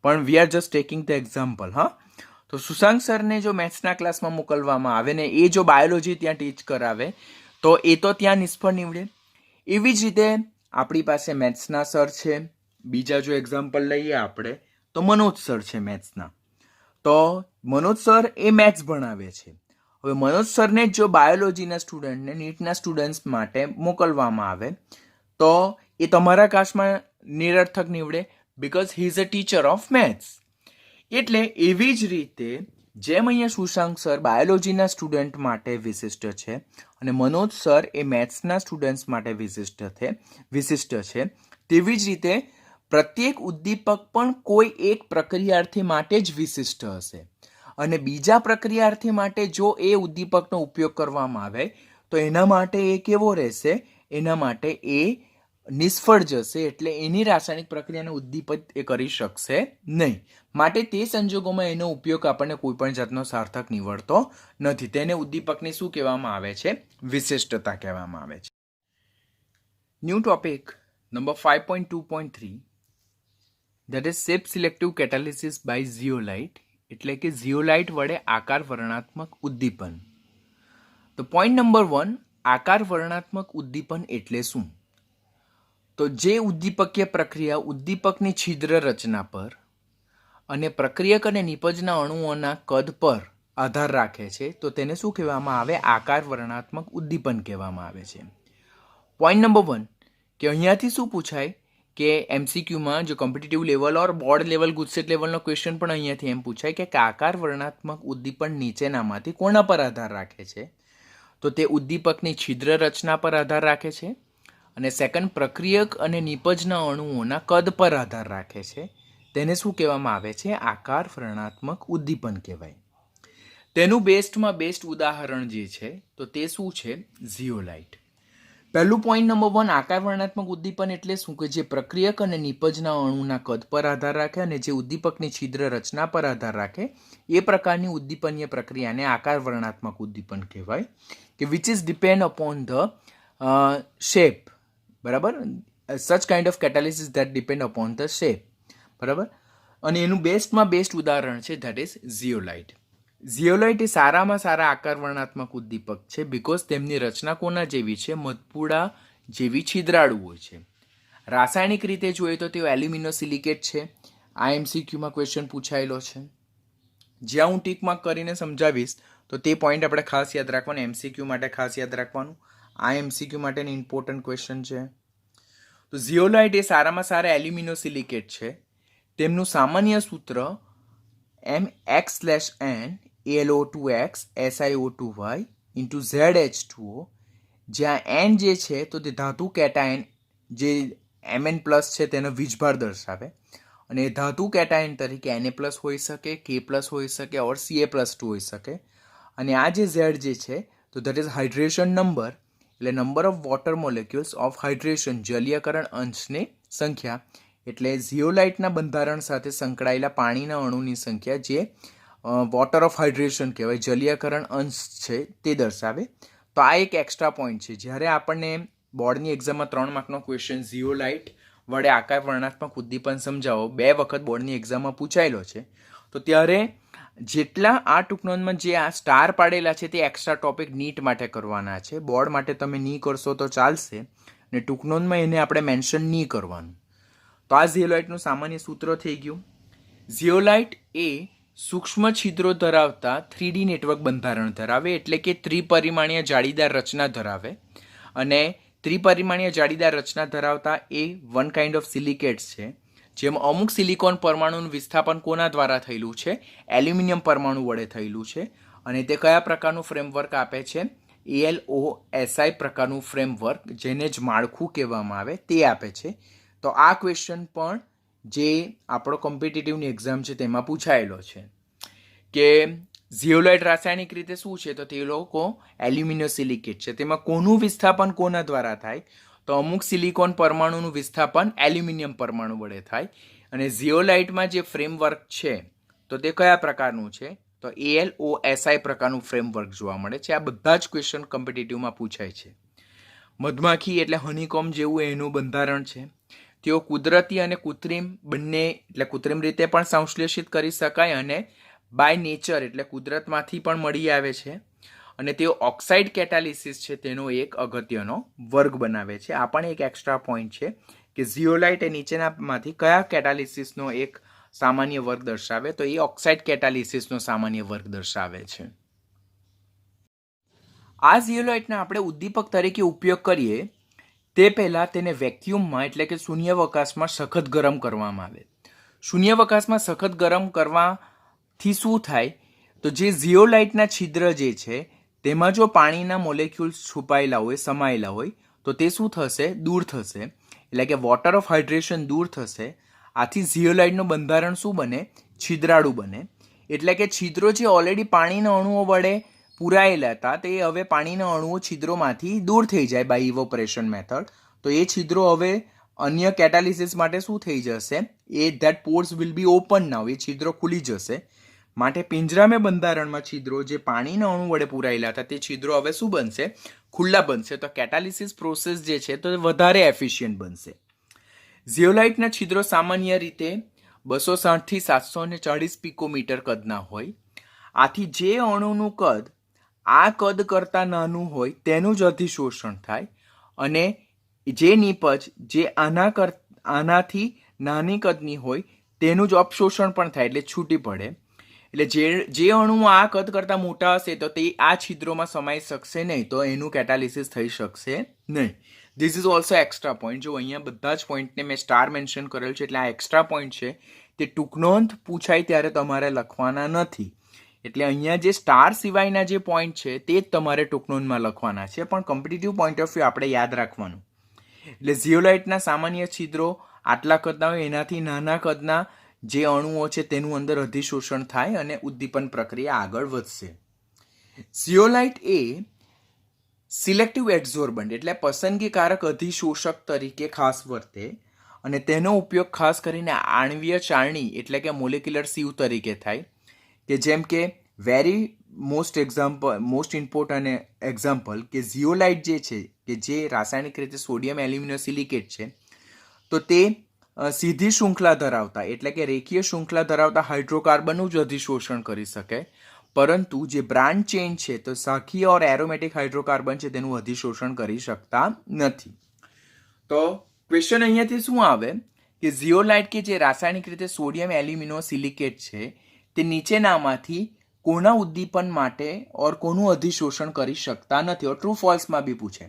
પણ we are just taking the example. હા, તો સુશાંત સરને જો મેથ્સના ક્લાસમાં મોકલવામાં આવે ને એ જો બાયોલોજી ત્યાં ટીચ કરાવે તો એ તો ત્યાં નિષ્ફળ નીવડે. એવી જ રીતે આપણી પાસે મેથ્સના સર છે. બીજા જો એક્ઝામ્પલ લઈએ આપણે તો મનોજ સર છે મેથ્સના. તો મનોજ સર એ મેથ્સ ભણાવે છે. હવે મનોજ સરને જો બાયોલોજીના સ્ટુડન્ટને નીટના સ્ટુડન્ટ્સ માટે મોકલવામાં આવે તો એ તમારા ક્લાસમાં નિરર્થક નીવડે, because he is a teacher of maths. એટલે એવી જ રીતે જેમ અહીંયા સુશાંત સર બાયોલોજીના સ્ટુડન્ટ માટે વિશિષ્ટ છે અને મનોજ સર એ મેથ્સના સ્ટુડન્ટ્સ માટે વિશિષ્ટ છે, તેવી જ રીતે પ્રત્યેક ઉદ્દીપક પણ કોઈ એક પ્રક્રિયાર્થી માટે જ વિશિષ્ટ હશે અને બીજા પ્રક્રિયાર્થી માટે જો એ ઉદ્દીપકનો ઉપયોગ કરવામાં આવે તો એના માટે એ કેવો રહેશે? એના માટે એ નિષ્ફળ જશે. એટલે એની રાસાયણિક પ્રક્રિયાને ઉદ્દીપિત એ કરી શકશે નહીં. માટે તે સંજોગોમાં એનો ઉપયોગ આપણને કોઈ પણ જાતનો સાર્થક નીવડતો નથી. તેને ઉદ્દીપકની શું કહેવામાં આવે છે? વિશિષ્ટતા કહેવામાં આવે છે. New topic number 5.2.3, that is shape selective catalysis by zeolite, એટલે કે ઝિયોલાઇટ વડે આકાર વર્ણનાત્મક ઉદ્દીપન. તો પોઈન્ટ નંબર 1, આકાર વર્ણનાત્મક ઉદ્દીપન એટલે શું? તો જે ઉદ્દીપકીય પ્રક્રિયા ઉદ્દીપકની છિદ્ર રચના પર અને પ્રક્રિયક અને નિપજના અણુઓના કદ પર આધાર રાખે છે તો તેને શું કહેવામાં આવે? આકાર વર્ણનાત્મક ઉદ્દીપન કહેવામાં આવે છે. પોઈન્ટ નંબર 1 કે અહીંયાથી શું પૂછાય કે એમસીક્યુમાં જો કોમ્પિટિટિવ લેવલ ઓર બોર્ડ લેવલ ગુજસેટ લેવલનો ક્વેશ્ચન પણ અહીંયાથી એમ પૂછાય કે આકાર વર્ણનાત્મક ઉદ્દીપન નીચેનામાંથી કોના પર આધાર રાખે છે? તો તે ઉદ્દીપકની છિદ્ર રચના પર આધાર રાખે છે અને સેકન્ડ પ્રક્રિયક અને નિપજના અણુઓના કદ પર આધાર રાખે છે. તેને શું કહેવામાં આવે છે? આકાર વર્ણનાત્મક ઉદ્દીપન કહેવાય. તેનું બેસ્ટમાં બેસ્ટ ઉદાહરણ જે છે તો તે શું છે? ઝિયોલાઇટ. પહેલું પોઈન્ટ નંબર 1, આકાર વર્ણનાત્મક ઉદ્દીપન એટલે શું? કે જે પ્રક્રિયક અને નિપજના અણુના કદ પર આધાર રાખે અને જે ઉદ્દીપકની છિદ્ર રચના પર આધાર રાખે એ પ્રકારની ઉદ્દીપનીય પ્રક્રિયાને આકાર વર્ણનાત્મક ઉદ્દીપન કહેવાય. કે which is depend upon the shape. બરાબર? Such kind of catalysis that depend upon the shape. બરાબર? અને એનું બેસ્ટમાં બેસ્ટ ઉદાહરણ છે ધેટ ઇઝ ઝિયોલાઇટ. ઝિયોલાઇટ એ સારામાં સારા આકાર વર્ણનાત્મક ઉદ્દીપક છે બીકોઝ તેમની રચના કોના જેવી છે? મધપૂડા જેવી છિદ્રાળુ હોય છે. રાસાયણિક રીતે જોઈએ તો તેઓ એલ્યુમિનો સિલિકેટ છે આ એમસીક્યુમાં ક્વેશ્ચન પૂછાયેલો છે. જ્યાં હું ટીક માર્ક કરીને સમજાવીશ તો તે પોઈન્ટ આપણે ખાસ યાદ રાખવાનું. એમસીક્યુ માટે ખાસ યાદ રાખવાનું. આ એમસીક્યુ માટેની ઇમ્પોર્ટન્ટ ક્વેશ્ચન છે. તો ઝિયોલાઇટ એ સારામાં સારા એલ્યુમિનોસિલિકેટ છે. તેમનું સામાન્ય સૂત્ર MX/N AlO2x SiO2y ZH2O, જ્યાં N જે છે તો તે ધાતુ કેટાયન જે Mn+ છે તેનો વીજભાર દર્શાવે, અને ધાતુ કેટાયન તરીકે Na+ હોઈ શકે, K+ હોઈ શકે ઓર Ca+2 હોઈ શકે. અને આ જે Z જે છે તો દેટ ઇઝ હાઇડ્રેશન નંબર, એટલે number of water molecules of hydration, જલીયકરણ અંશની સંખ્યા, એટલે ઝિયોલાઇટના બંધારણ સાથે સંકળાયેલા પાણીના અણુની સંખ્યા જે વોટર ઓફ હાઇડ્રેશન કહેવાય, જલીયકરણ અંશ છે તે દર્શાવે. તો આ એક એક્સ્ટ્રા પોઈન્ટ છે. જ્યારે આપણને બોર્ડની એક્ઝામમાં 3 માર્કનો ક્વેશ્ચન ઝિયોલાઇટ વડે આકાર વર્ણનાત્મક ઉદ્દીપન સમજાવો 2 વખત બોર્ડની એક્ઝામમાં પૂછાયેલો છે, તો ત્યારે જેટલા આ ટૂંકનોંધમાં જે આ સ્ટાર પાડેલા છે તે એક્સ્ટ્રા ટોપિક નીટ માટે કરવાના છે. બોર્ડ માટે તમે નહીં કરશો તો ચાલશે, ને ટૂંકનોંધમાં એને આપણે મેન્શન નહીં કરવાનું. તો આ ઝિયોલાઇટનું સામાન્ય સૂત્ર થઈ ગયું. ઝિયોલાઇટ એ સૂક્ષ્મ છિદ્રો ધરાવતા 3D નેટવર્ક બંધારણ ધરાવે, એટલે કે ત્રિપરિમાણીય જાળીદાર રચના ધરાવે. અને ત્રિપરિમાણીય જાળીદાર રચના ધરાવતા એ વન કાઇન્ડ ઓફ સિલિકેટ્સ છે. જેમાં અમુક સિલિકોન પરમાણુનું વિસ્થાપન કોના દ્વારા થયેલું છે? એલ્યુમિનિયમ પરમાણુ વડે થયેલું છે. અને તે કયા પ્રકારનું ફ્રેમવર્ક આપે છે? AlOSi પ્રકારનું ફ્રેમવર્ક, જેને જ માળખું કહેવામાં આવે તે આપે છે. તો આ ક્વેશ્ચન પણ જે આપણો કોમ્પિટિટિવની એક્ઝામ છે તેમાં પૂછાયેલો છે કે ઝિયોલાઇટ રાસાયણિક રીતે શું છે, તો તે લોકો એલ્યુમિનોસિલિકેટ છે. તેમાં કોનું વિસ્થાપન કોના દ્વારા થાય? તો અમુક સિલિકોન પરમાણુનું વિસ્થાપન એલ્યુમિનિયમ પરમાણુ વડે થાય. અને ઝિયોલાઇટમાં જે ફ્રેમવર્ક છે તો તે કયા પ્રકારનું છે? તો AlOSi પ્રકારનું ફ્રેમવર્ક જોવા મળે છે. આ બધા જ ક્વેશ્ચન કોમ્પિટિટિવમાં પૂછાય છે. મધમાખી એટલે હનીકોમ્બ જેવું એનું બંધારણ છે. તેઓ કુદરતી અને કૃત્રિમ બંને, એટલે કૃત્રિમ રીતે પણ સંશ્લેષિત કરી શકાય અને બાય નેચર એટલે કુદરતમાંથી પણ મળી આવે છે. અને તેઓ ઓક્સાઇડ કેટાલિસિસ છે તેનો એક અગત્યનો વર્ગ બનાવે છે. આ પણ એક એક્સ્ટ્રા પોઈન્ટ છે કે ઝિયોલાઇટ એ નીચેનામાંથી કયા કેટાલિસિસનો એક સામાન્ય વર્ગ દર્શાવે? તો એ ઓક્સાઇડ કેટાલિસિસનો સામાન્ય વર્ગ દર્શાવે છે. આ ઝિયોલાઇટના આપણે ઉદ્દીપક તરીકે ઉપયોગ કરીએ તે પહેલાં તેને વેક્યુમમાં એટલે કે શૂન્યાવકાશમાં સખત ગરમ કરવામાં આવે. શૂન્યાવકાશમાં સખત ગરમ કરવાથી શું થાય? તો જે ઝિયોલાઇટના છિદ્ર જે છે તેમાં જો પાણીના મોલેક્યુલ્સ છુપાયેલા હોય, સમાયેલા હોય, તો તે શું થશે? દૂર થશે. એટલે કે વોટર ઓફ હાઇડ્રેશન દૂર થશે. આથી ઝિયોલાઇટનું બંધારણ શું બને? છિદ્રાળુ બને. એટલે કે છિદ્રો જે ઓલરેડી પાણીના અણુઓ વડે પૂરાયેલા હતા તે હવે પાણીના અણુઓ છિદ્રોમાંથી દૂર થઈ જાય બાય ઇવોપરેશન મેથડ. તો એ છિદ્રો હવે અન્ય કેટાલિસિસ માટે શું થઈ જશે? That pores will be open now. એ છિદ્રો ખુલી જશે. માટે પિંજરામે બંધારણમાં છિદ્રો જે પાણીના અણુ વડે પૂરાયેલા હતા તે છિદ્રો હવે શું બનશે? ખુલ્લા બનશે. તો કેટાલિસિસ પ્રોસેસ જે છે તો વધારે એફિશિયન્ટ બનશે. ઝિયોલાઇટના છિદ્રો સામાન્ય રીતે 260 થી 740 પિકોમીટર કદના હોય. આથી જે અણુનું કદ આ કદ કરતાં નાનું હોય તેનું જ અધિશોષણ થાય, અને જે નીપજ જે આનાથી નાની કદની હોય તેનું જ અપશોષણ પણ થાય, એટલે છૂટી પડે. એટલે જે અણુ આ કદ કરતાં મોટા હશે તો તે આ છિદ્રોમાં સમાઈ શકશે નહીં, તો એનું કેટાલિસિસ થઈ શકશે નહીં. This is also extra point. જો અહીંયા બધા જ પોઈન્ટને મેં સ્ટાર મેન્શન કરેલ છે, એટલે આ એક્સ્ટ્રા પોઈન્ટ છે તે ટૂંકનોંધ પૂછાય ત્યારે તમારે લખવાના નથી. એટલે અહીંયા જે સ્ટાર સિવાયના જે પોઈન્ટ છે તે જ તમારે ટૂંકનોંધમાં લખવાના છે, પણ કોમ્પિટિટિવ પોઈન્ટ ઓફ વ્યૂ આપણે યાદ રાખવાનું. એટલે ઝિયોલાઇટના સામાન્ય છિદ્રો આટલા કદના હોય, એનાથી નાના કદના જે અણુઓ છે તેનું અંદર અધિશોષણ થાય અને ઉદ્દીપન પ્રક્રિયા આગળ વધશે. ઝિયોલાઇટ એ સિલેક્ટિવ એડઝોર્બન્ટ એટલે પસંદગીકારક અધિશોષક તરીકે ખાસ વર્તે, અને તેનો ઉપયોગ ખાસ કરીને આણ્વીય ચાળણી એટલે કે મોલેક્યુલર સીવ તરીકે થાય. કે જેમ કે વેરી મોસ્ટ ઇમ્પોર્ટન્ટ એક્ઝામ્પલ કે ઝિયોલાઇટ જે છે કે જે રાસાયણિક રીતે સોડિયમ એલ્યુમિનોસિલિકેટ છે, તો તે સીધી શૃંખલા ધરાવતા એટલે કે રેખીય શૃંખલા ધરાવતા હાઇડ્રોકાર્બનનું જ અધિશોષણ કરી શકે, પરંતુ જે બ્રાન્ચ ચેઇન છે તો શાખીય ઓર એરોમેટિક હાઇડ્રોકાર્બન છે તેનું અધિશોષણ કરી શકતા નથી. તો ક્વેશ્ચન અહીંયાથી શું આવે કે ઝિયોલાઇટ કે જે રાસાયણિક રીતે સોડિયમ એલ્યુમિનોસિલિકેટ છે તે નીચેનામાંથી કોના ઉદ્દીપન માટે ઓર કોનું અધિશોષણ કરી શકતા નથી, ઓર ટ્રુ ફોલ્સમાં બી પૂછે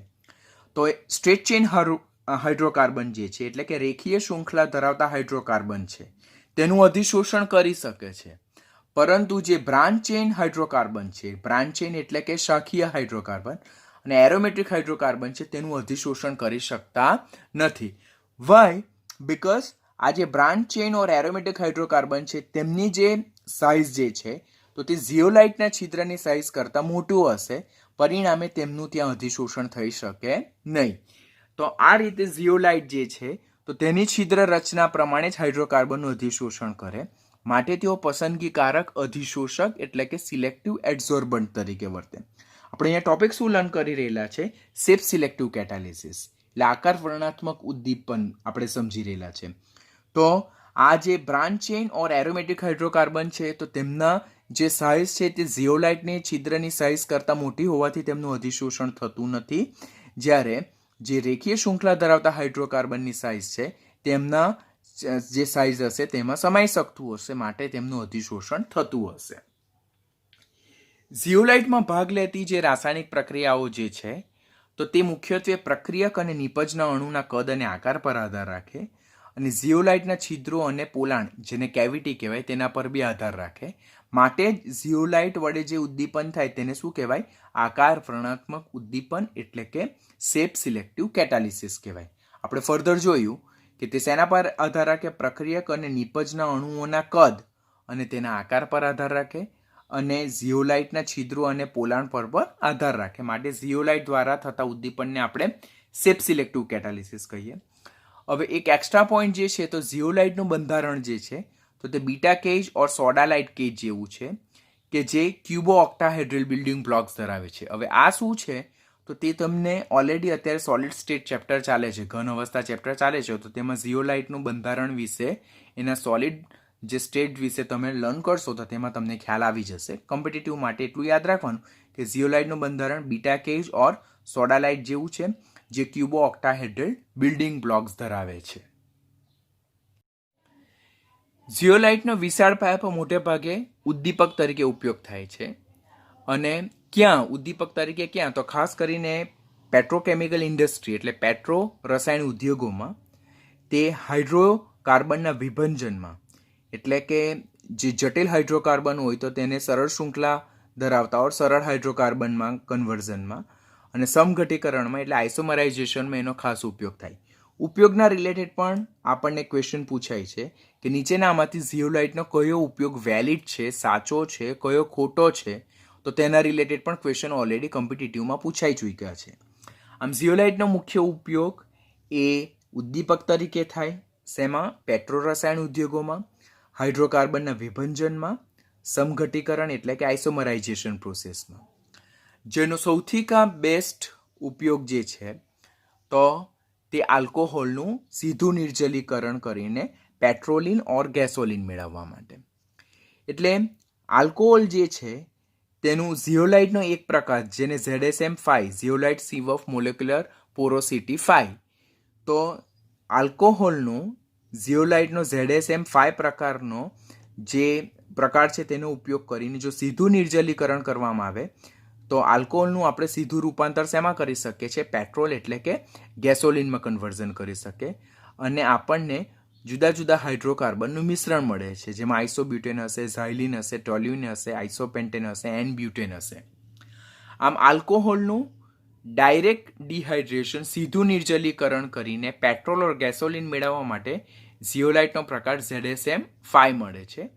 તો સ્ટ્રેટ ચેઇન હાઇડ્રોકાર્બન જે છે એટલે કે રેખીય શૃંખલા ધરાવતા હાઇડ્રોકાર્બન છે તેનું અધિશોષણ કરી શકે છે, પરંતુ જે બ્રાન્ચ ચેઇન હાઇડ્રોકાર્બન છે, બ્રાન્ચ ચેઇન એટલે કે શાખીય હાઇડ્રોકાર્બન અને એરોમેટિક હાઇડ્રોકાર્બન છે તેનું અધિશોષણ કરી શકતા નથી. વાય? બીકોઝ આ જે બ્રાન્ચ ચેઇન ઓર એરોમેટિક હાઇડ્રોકાર્બન છે તેમની જે સાઇઝ જે છે તો તે ઝિયોલાઇટના છિદ્રની સાઇઝ કરતાં મોટું હશે, પરિણામે તેમનું ત્યાં અધિશોષણ થઈ શકે નહીં. તો આ રીતે ઝિયોલાઇટ જે છે તો તેની છિદ્ર રચના પ્રમાણે જ હાઇડ્રોકાર્બનનું અધિશોષણ કરે, માટે તેઓ પસંદગીકારક અધિશોષક એટલે કે સિલેક્ટિવ એડઝોર્બન્ટ તરીકે વર્તે. આપણે અહીંયા ટોપિક શું લર્ન કરી રહેલા છે? સેફ સિલેક્ટિવ કેટાલિસિસ એટલે આકાર વર્ણનાત્મક ઉદ્દીપન આપણે સમજી રહેલા છે. તો આ જે બ્રાન્ચ ચેઇન ઓર એરોમેટિક હાઇડ્રોકાર્બન છે તો તેમના જે સાઇઝ છે તે ઝિયોલાઇટની છિદ્રની સાઇઝ કરતાં મોટી હોવાથી તેમનું અધિશોષણ થતું નથી, જ્યારે જે રેખીય શૃંખલા ધરાવતા હાઇડ્રોકાર્બનની સાઇઝ છે તેમના જે સાઇઝ હશે તેમાં સમાઈ શકતું હશે, માટે તેમનું અધિશોષણ થતું હશે. ઝિયોલાઇટમાં ભાગ લેતી જે રાસાયણિક પ્રક્રિયાઓ જે છે તો તે મુખ્યત્વે પ્રક્રિયક અને નિપજના અણુના કદ અને આકાર પર આધાર રાખે, અને ઝિયોલાઇટના છિદ્રો અને પોલાણ જેને કેવિટી કહેવાય તેના પર બી આધાર રાખે, માટે જ ઝિયોલાઇટ વડે જે ઉદ્દીપન થાય તેને શું કહેવાય? આકાર વર્ણનાત્મક ઉદ્દીપન એટલે કે શેપ સિલેક્ટિવ કેટાલિસિસ કહેવાય. આપણે ફર્ધર જોયું કે તે શેના પર આધાર રાખે? પ્રક્રિયક અને નિપજના અણુઓના કદ અને તેના આકાર પર આધાર રાખે, અને ઝિયોલાઇટના છિદ્રો અને પોલાણ પર આધાર રાખે, માટે ઝિયોલાઇટ દ્વારા થતા ઉદ્દીપનને આપણે શેપ સિલેક્ટિવ કેટાલિસિસ કહીએ. હવે એક એક્સ્ટ્રા પોઈન્ટ જે છે તો ઝિયોલાઇટનું બંધારણ જે છે તો તે બીટા કેજ ઓર સોડાલાઇટ કેજ જેવું છે કે જે ક્યુબો ઓક્ટાહેડ્રલ બિલ્ડિંગ બ્લોક્સ ધરાવે છે. હવે આ શું છે તો તે તમને ઓલરેડી અત્યારે સોલિડ સ્ટેટ ચેપ્ટર ચાલે છે, ઘન અવસ્થા ચેપ્ટર ચાલે છે, તો તેમાં ઝિયોલાઇટનું બંધારણ વિશે, એના સોલિડ જે સ્ટેટ વિશે તમે લર્ન કરશો તો તેમાં તમને ખ્યાલ આવી જશે. કોમ્પિટિટિવ માટે એટલું યાદ રાખવાનું કે ઝિયોલાઇટનું બંધારણ બીટા કેજ ઓર સોડાલાઇટ જેવું છે જે ક્યુબો ઓક્ટાહેડ્રલ બિલ્ડિંગ બ્લોક્સ ધરાવે છે. ઝિયોલાઇટનો વિશાળ પાયા પર મોટે ભાગે ઉદ્દીપક તરીકે ઉપયોગ થાય છે, અને ક્યાં ઉદ્દીપક તરીકે ક્યાં તો ખાસ કરીને પેટ્રોકેમિકલ ઇન્ડસ્ટ્રી એટલે પેટ્રો રસાયણ ઉદ્યોગોમાં, તે હાઇડ્રોકાર્બનના વિભંજનમાં એટલે કે જે જટિલ હાઇડ્રોકાર્બન હોય તો તેને સરળ શૃંખલા ધરાવતા ઓર સરળ હાઇડ્રોકાર્બનમાં કન્વર્ઝનમાં, અને સમઘટીકરણમાં એટલે આઇસોમરાઇઝેશનમાં એનો ખાસ ઉપયોગ થાય. ઉપયોગના રિલેટેડ પણ આપણને ક્વેશ્ચન પૂછાય છે કે નીચેનામાંથી ઝિયોલાઇટનો કયો ઉપયોગ વેલિડ છે, સાચો છે, કયો ખોટો છે, તો તેના રિલેટેડ પણ ક્વેશ્ચન ઓલરેડી કોમ્પિટિટિવમાં પૂછાઈ ચૂક્યા છે. આમ ઝિયોલાઇટનો મુખ્ય ઉપયોગ એ ઉદ્દીપક તરીકે થાય, શેમાં? પેટ્રો રસાયણ ઉદ્યોગોમાં, હાઇડ્રોકાર્બનના વિભંજનમાં, સમઘટીકરણ એટલે કે આઇસોમરાઇઝેશન પ્રોસેસમાં. જેનો સૌથી બેસ્ટ ઉપયોગ જે છે તો તે આલ્કોહોલનું સીધું નિર્જલીકરણ કરીને પેટ્રોલિન ઓર ગેસોલિન મેળવવા માટે. એટલે આલ્કોહોલ જે છે તેનું ઝિયોલાઇટનો એક પ્રકાર જેને ZSM5 ઝિયોલાઇટ sieve of molecular porosity 5, તો આલ્કોહોલનું ઝિયોલાઇટનો ZSM5 પ્રકારનો જે પ્રકાર છે તેનો ઉપયોગ કરીને જો સીધું નિર્જલીકરણ કરવામાં આવે તો આલ્કોહોલનું આપણે સીધું રૂપાંતર શેમાં કરી શકીએ છીએ? પેટ્રોલ એટલે કે ગેસોલિનમાં કન્વર્ઝન કરી શકે, અને આપણને જુદા જુદા હાઇડ્રોકાર્બનનું મિશ્રણ મળે છે, જેમાં આઇસોબ્યુટેન હશે, ઝાઇલિન હશે, ટોલ્યુઇન હશે, આઇસોપેન્ટેન હશે, એન બ્યુટેન હશે. આમ આલ્કોહોલનું ડાયરેક્ટ ડિહાઇડ્રેશન સીધું નિર્જલીકરણ કરીને પેટ્રોલ ઓર ગેસોલિન મેળવવા માટે ઝિયોલાઇટનો પ્રકાર ZSM5 મળે છે.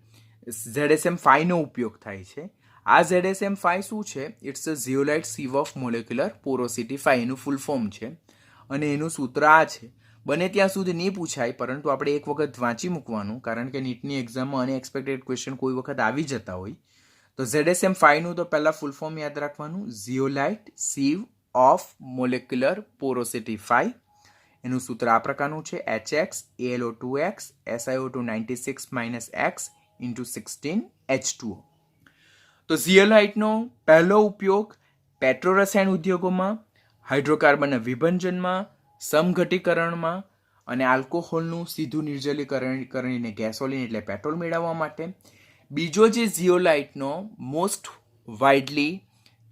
ZSM5નો ઉપયોગ થાય છે. આ ZSM5 શું છે? It's a zeolite sieve of molecular porosity 5 એનું ફૂલ ફોર્મ છે, અને એનું સૂત્ર આ છે. બને ત્યાં સુધી નહીં પૂછાય, પરંતુ આપણે એક વખત વાંચી મૂકવાનું, કારણ કે નીટની એક્ઝામમાં અનએક્સપેક્ટેડ ક્વેશ્ચન કોઈ વખત આવી જતા હોય. તો ZSM5નું તો પહેલાં ફૂલ ફોર્મ યાદ રાખવાનું, ઝિયોલાઇટ સિવ ઓફ મોલેક્યુલર પોરોસિટી 5. એનું સૂત્ર આ પ્રકારનું છે: HX AlO2x SiO2 96 X × 16 H2O. તો ઝિયોલાઇટનો પહેલો ઉપયોગ પેટ્રો રસાયણ ઉદ્યોગોમાં, હાઇડ્રોકાર્બનના વિભંજનમાં, સમઘટીકરણમાં અને આલ્કોહોલનું સીધું નિર્જલીકરણ કરીને ગેસોલિન એટલે પેટ્રોલ મેળવવા માટે. બીજો જે ઝિયોલાઇટનો મોસ્ટ વાઇડલી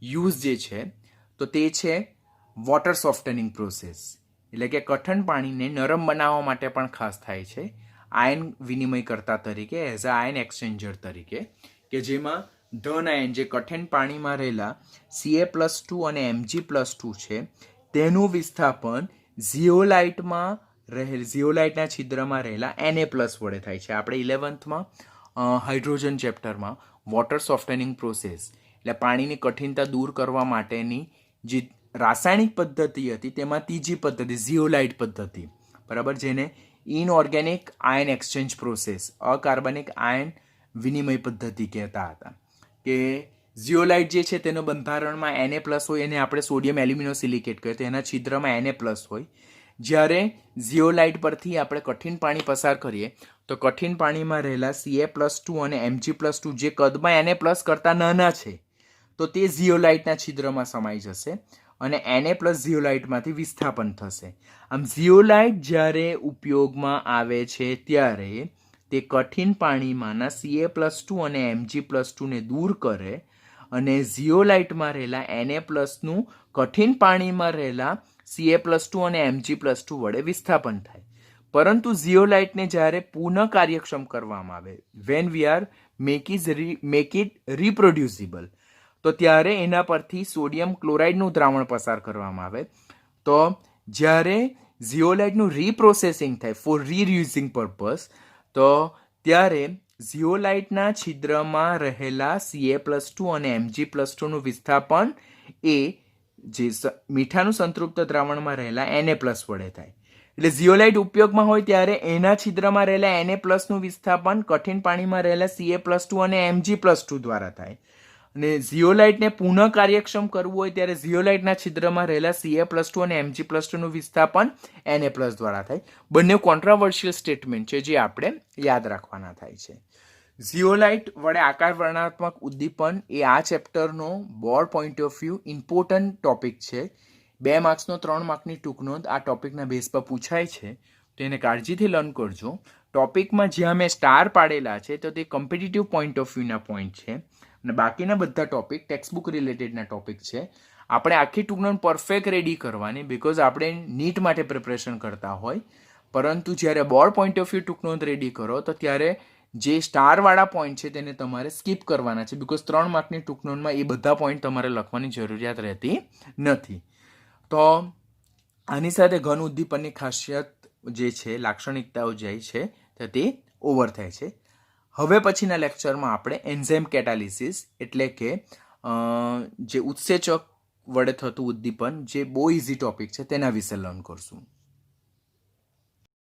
યુઝ જે છે તો તે છે વોટર સોફ્ટનિંગ પ્રોસેસ, એટલે કે કઠણ પાણીને નરમ બનાવવા માટે પણ ખાસ થાય છે આયન વિનિમયકર્તા તરીકે, એઝ અ આયન એક્સચેન્જર તરીકે, કે જેમાં ધન આયન જે કઠણ પાણીમાં રહેલા Ca+2 અને Mg+2 છે તેનું વિસ્થાપન ઝિયોલાઇટના છિદ્રમાં રહેલા Na+ વડે થાય છે. આપણે 11th હાઇડ્રોજન ચેપ્ટરમાં વોટર સોફ્ટનિંગ પ્રોસેસ એટલે પાણીની કઠિનતા દૂર કરવા માટેની જે રાસાયણિક પદ્ધતિ હતી તેમાં ત્રીજી પદ્ધતિ ઝિયોલાઇટ પદ્ધતિ, બરાબર, જેને ઇનઓર્ગેનિક આયન એક્સચેન્જ પ્રોસેસ, અકાર્બનિક આયન વિનિમય પદ્ધતિ કહેતા હતા. કે ઝિયોલાઇટ જે છે તેનો બંધારણમાં Na+ હોય, એને આપણે સોડિયમ એલ્યુમિનોસિલિકેટ કહીએ તો એના છિદ્રમાં Na+ હોય. જ્યારે ઝિયોલાઇટ પરથી આપણે કઠિન પાણી પસાર કરીએ તો કઠિન પાણીમાં રહેલા Ca+2 અને Mg+2 જે કદમાં Na+ કરતાં નાના છે તો તે ઝિયોલાઇટના છિદ્રમાં સમાઈ જશે અને Na+ ઝિયોલાઇટમાંથી વિસ્થાપન થશે. આમ ઝિયોલાઇટ જ્યારે ઉપયોગમાં આવે છે ત્યારે તે કઠિન પાણીમાંના Ca+2 અને Mg+2 ને દૂર કરે અને ઝિયોલાઇટમાં રહેલા Na+નું કઠિન પાણીમાં રહેલા Ca+2 અને Mg+2 વડે વિસ્થાપન થાય. પરંતુ ઝિયોલાઇટને જ્યારે પુનઃ કાર્યક્ષમ કરવામાં આવે, when we are make it રિપ્રોડ્યુસિબલ, તો ત્યારે એના પરથી સોડિયમ ક્લોરાઇડનું દ્રાવણ પસાર કરવામાં આવે. તો જ્યારે ઝિયોલાઇટનું રીપ્રોસેસિંગ થાય ફોર રીયુઝિંગ પર્પઝ, તો ત્યારે ઝિયોલાઇટના છિદ્રમાં રહેલા Ca+2 અને Mg+2નું વિસ્થાપન એ જે મીઠાનું સંતૃપ્ત દ્રાવણમાં રહેલા Na+ વડે થાય. એટલે ઝિયોલાઇટ ઉપયોગમાં હોય ત્યારે એના છિદ્રમાં રહેલા Na+નું વિસ્થાપન કઠિન પાણીમાં રહેલા Ca+2 અને Mg+2 દ્વારા થાય. અને ઝિયોલાઇટને પુનઃ કાર્યક્ષમ કરવું હોય ત્યારે ઝિયોલાઇટના છિદ્રમાં રહેલા Ca+2 અને Mg+2નું વિસ્થાપન Na+ દ્વારા થાય. બંને કોન્ટ્રાવર્શિયલ સ્ટેટમેન્ટ છે જે આપણે યાદ રાખવાના થાય છે. ઝિયોલાઇટ વડે આકાર વર્ણનાત્મક ઉદ્દીપન એ આ ચેપ્ટરનો board point of view important topic છે. 2 માર્ક્સનો 3 માર્કની ટૂંકનોંધ આ ટોપિકના બેઝ પર પૂછાય છે, તો એને કાળજીથી લર્ન કરજો. ટોપિકમાં જ્યાં મેં સ્ટાર પાડેલા છે તો તે કમ્પિટિટિવ પોઈન્ટ ઓફ વ્યૂના પોઈન્ટ છે અને બાકીના બધા ટોપિક ટેક્સ્ટબુક રિલેટેડના ટોપિક છે. આપણે આખી ટૂંકનોંધ પરફેક્ટ રેડી કરવાની, બિકોઝ આપણે નીટ માટે પ્રિપરેશન કરતા હોય, પરંતુ જ્યારે બોર્ડ પોઈન્ટ ઓફ વ્યૂ ટૂંકનોંધ રેડી કરો તો ત્યારે જે સ્ટારવાળા પોઈન્ટ છે તેને તમારે સ્કીપ કરવાના છે, બિકોઝ 3 માર્કની ટૂંકનોંધમાં એ બધા પોઈન્ટ તમારે લખવાની જરૂરિયાત રહેતી નથી. તો આની સાથે ઘન ઉદ્દીપનની ખાસિયત જે છે, લાક્ષણિકતાઓ જે છે તે ઓવર થાય છે. હવે પછીના લેક્ચરમાં આપણે એન્ઝાઇમ કેટાલિસિસ એટલે કે જે ઉત્સેચક વડે થતું ઉદ્દીપન, જે બહુ ઇઝી ટોપિક છે, તેના વિશે લર્ન કરશું.